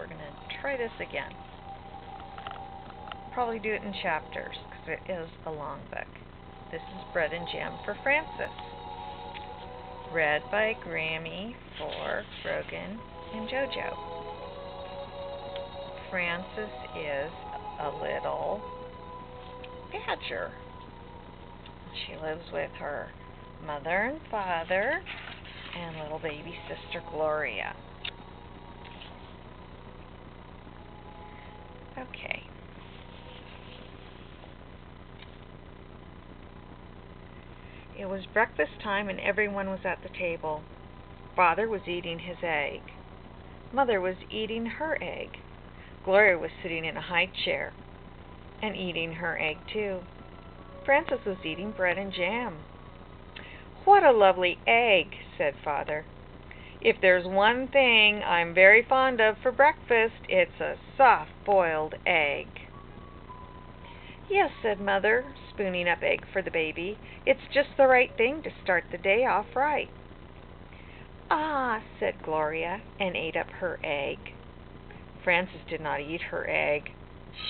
we're going to try this again. Probably do it in chapters because it is a long book. This is Bread and Jam for Frances. Read by Grammy for Rogan and JoJo. Frances is a little badger. She lives with her mother and father and little baby sister Gloria. Okay. It was breakfast time and everyone was at the table. Father was eating his egg. Mother was eating her egg. Gloria was sitting in a high chair and eating her egg too. Frances was eating bread and jam. "What a lovely egg," said Father. "If there's one thing I'm very fond of for breakfast, it's a soft-boiled egg." "Yes," said Mother, spooning up egg for the baby. "It's just the right thing to start the day off right." "Ah," said Gloria, and ate up her egg. Frances did not eat her egg.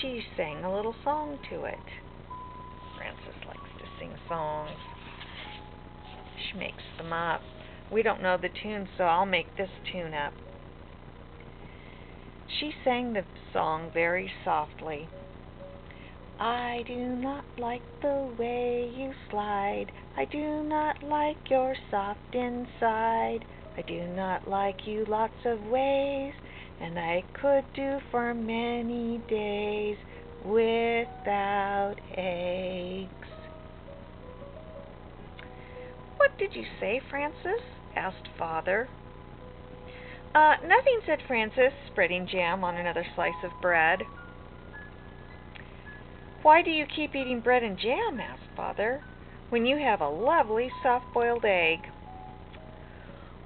She sang a little song to it. Frances likes to sing songs. She makes them up. We don't know the tune, so I'll make this tune up. She sang the song very softly. "I do not like the way you slide. I do not like your soft inside. I do not like you lots of ways, and I could do for many days without eggs." "What did you say, Frances?" asked Father. Nothing," said Frances, spreading jam on another slice of bread. "Why do you keep eating bread and jam?" asked Father, "when you have a lovely soft-boiled egg?"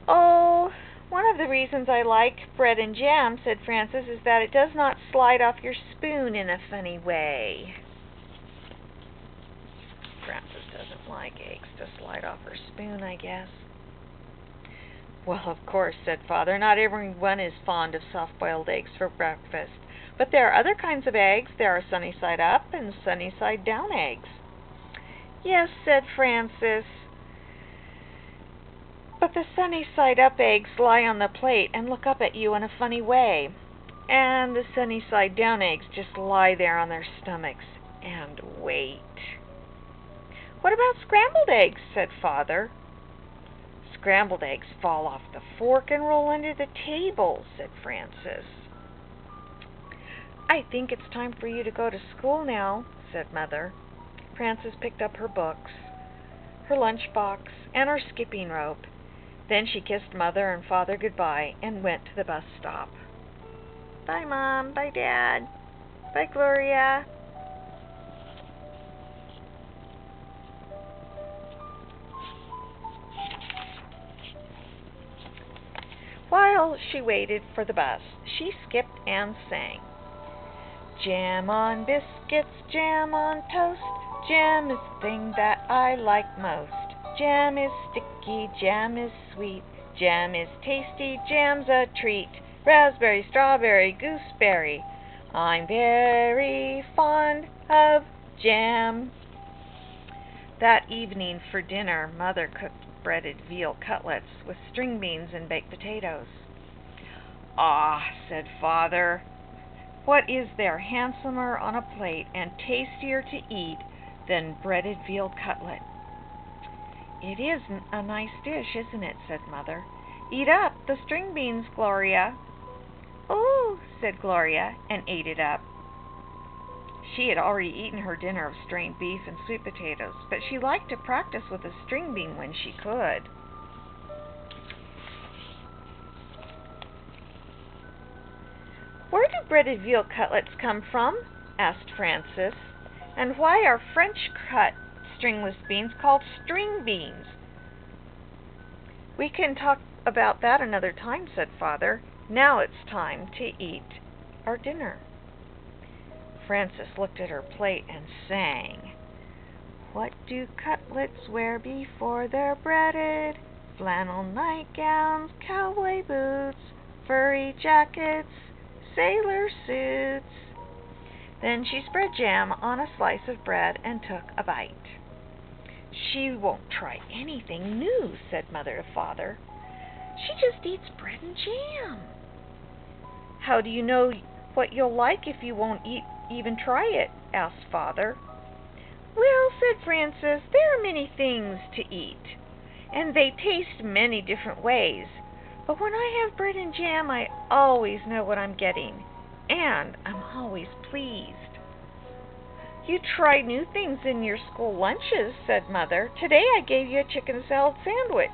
"Oh, one of the reasons I like bread and jam," said Frances, "is that it does not slide off your spoon in a funny way." Frances doesn't like eggs to slide off her spoon, I guess. "Well, of course," said Father, "not everyone is fond of soft-boiled eggs for breakfast. But there are other kinds of eggs. There are sunny-side up and sunny-side down eggs." "Yes," said Frances, "but the sunny-side up eggs lie on the plate and look up at you in a funny way. And the sunny-side down eggs just lie there on their stomachs and wait." "What about scrambled eggs?" said Father. "Scrambled eggs fall off the fork and roll under the table," said Frances. "I think it's time for you to go to school now," said Mother. Frances picked up her books, her lunchbox, and her skipping rope. Then she kissed Mother and Father goodbye and went to the bus stop. "Bye, Mom. Bye, Dad. Bye, Gloria." While she waited for the bus, she skipped and sang. "Jam on biscuits, jam on toast. Jam is the thing that I like most. Jam is sticky, jam is sweet. Jam is tasty, jam's a treat. Raspberry, strawberry, gooseberry. I'm very fond of jam." That evening for dinner, Mother cooked breaded veal cutlets with string beans and baked potatoes. "Ah," said Father, "what is there handsomer on a plate and tastier to eat than breaded veal cutlet?" "It is a nice dish, isn't it?" said Mother. "Eat up the string beans, Gloria." "Oh," said Gloria, and ate it up. She had already eaten her dinner of strained beef and sweet potatoes, but she liked to practice with a string bean when she could. "Where do breaded veal cutlets come from?" asked Frances. "And why are French-cut stringless beans called string beans?" "We can talk about that another time," said Father. "Now it's time to eat our dinner." Frances looked at her plate and sang. "What do cutlets wear before they're breaded? Flannel nightgowns, cowboy boots, furry jackets, sailor suits. Then she spread jam on a slice of bread and took a bite. She won't try anything new, said Mother to Father. She just eats bread and jam. How do you know what you'll like if you won't even try it? Asked Father. Well, said Frances, there are many things to eat, and they taste many different ways. But when I have bread and jam, I always know what I'm getting, and I'm always pleased. You try new things in your school lunches, said Mother. Today I gave you a chicken salad sandwich.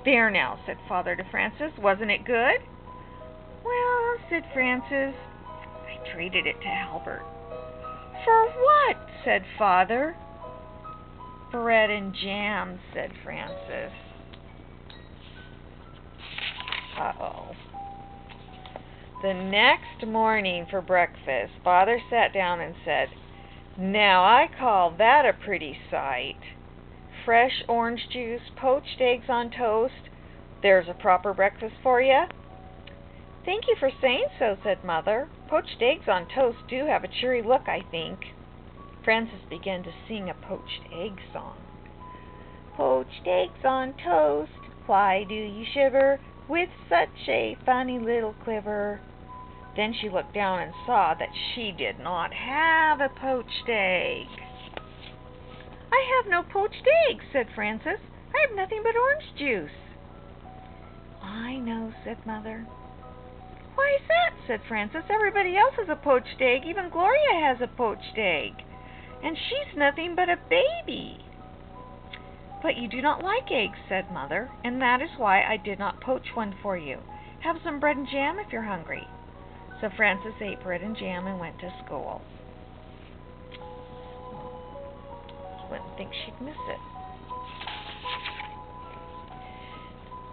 There now, said Father to Frances. Wasn't it good? Well, said Frances, I traded it to Albert. For what? Said Father. Bread and jam, said Frances. Uh-oh. The next morning for breakfast, Father sat down and said, Now I call that a pretty sight. Fresh orange juice, poached eggs on toast. There's a proper breakfast for you. Thank you for saying so, said Mother. Poached eggs on toast do have a cheery look, I think. Frances began to sing a poached egg song. Poached eggs on toast, why do you shiver with such a funny little quiver? Then she looked down and saw that she did not have a poached egg. I have no poached eggs, said Frances. I have nothing but orange juice. I know, said Mother. Why is that? Said Frances. Everybody else has a poached egg. Even Gloria has a poached egg. And she's nothing but a baby. But you do not like eggs, said Mother, and that is why I did not poach one for you. Have some bread and jam if you're hungry. So Frances ate bread and jam and went to school. Wouldn't think she'd miss it.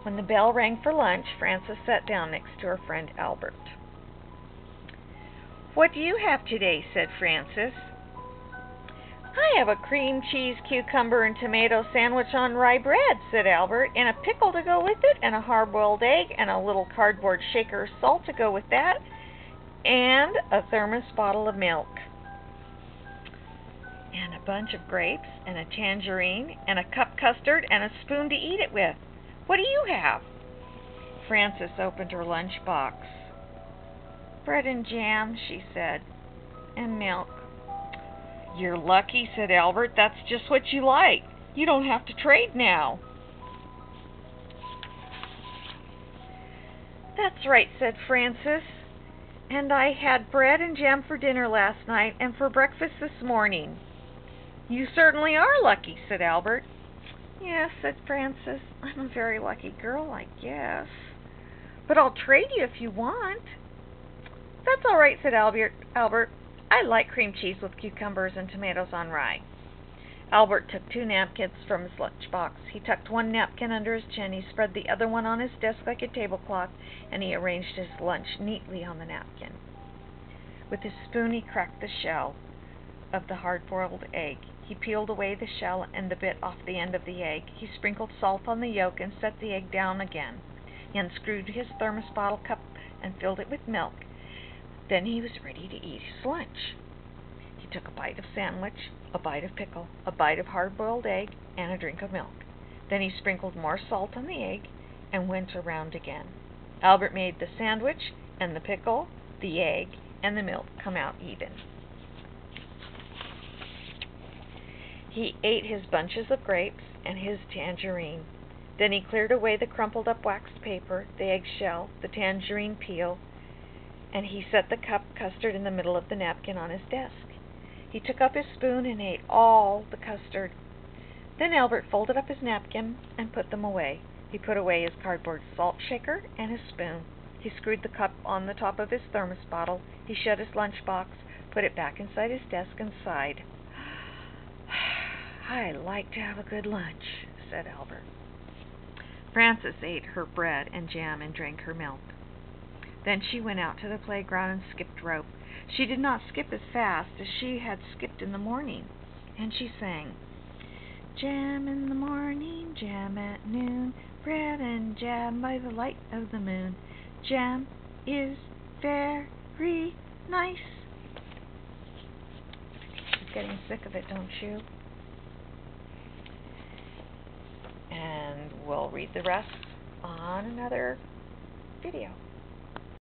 When the bell rang for lunch, Frances sat down next to her friend Albert. What do you have today? Said Frances. I have a cream cheese, cucumber, and tomato sandwich on rye bread, said Albert, and a pickle to go with it, and a hard-boiled egg, and a little cardboard shaker of salt to go with that, and a thermos bottle of milk, and a bunch of grapes, and a tangerine, and a cup custard, and a spoon to eat it with. What do you have? Frances opened her lunch box. Bread and jam, she said, and milk. You're lucky, said Albert. That's just what you like. You don't have to trade now. That's right, said Frances. And I had bread and jam for dinner last night and for breakfast this morning. You certainly are lucky, said Albert. Yes, said Frances. I'm a very lucky girl, I guess. But I'll trade you if you want. That's all right, said Albert. I like cream cheese with cucumbers and tomatoes on rye. Albert took 2 napkins from his lunchbox. He tucked one napkin under his chin, he spread the other one on his desk like a tablecloth, and he arranged his lunch neatly on the napkin. With his spoon he cracked the shell of the hard-boiled egg. He peeled away the shell and the bit off the end of the egg. He sprinkled salt on the yolk and set the egg down again. He unscrewed his thermos bottle cup and filled it with milk. Then he was ready to eat his lunch. He took a bite of sandwich, a bite of pickle, a bite of hard-boiled egg, and a drink of milk. Then he sprinkled more salt on the egg and went around again. Albert made the sandwich and the pickle, the egg, and the milk come out even. He ate his bunches of grapes and his tangerine. Then he cleared away the crumpled-up waxed paper, the eggshell, the tangerine peel, and he set the cup custard in the middle of the napkin on his desk. He took up his spoon and ate all the custard. Then Albert folded up his napkin and put them away. He put away his cardboard salt shaker and his spoon. He screwed the cup on the top of his thermos bottle. He shut his lunchbox, put it back inside his desk, and sighed. I like to have a good lunch, said Albert. Frances ate her bread and jam and drank her milk. Then she went out to the playground and skipped rope. She did not skip as fast as she had skipped in the morning, and she sang, Jam in the morning, jam at noon, bread and jam by the light of the moon. Jam, is very nice. She's getting sick of it, don't you? And we'll read the rest on another video.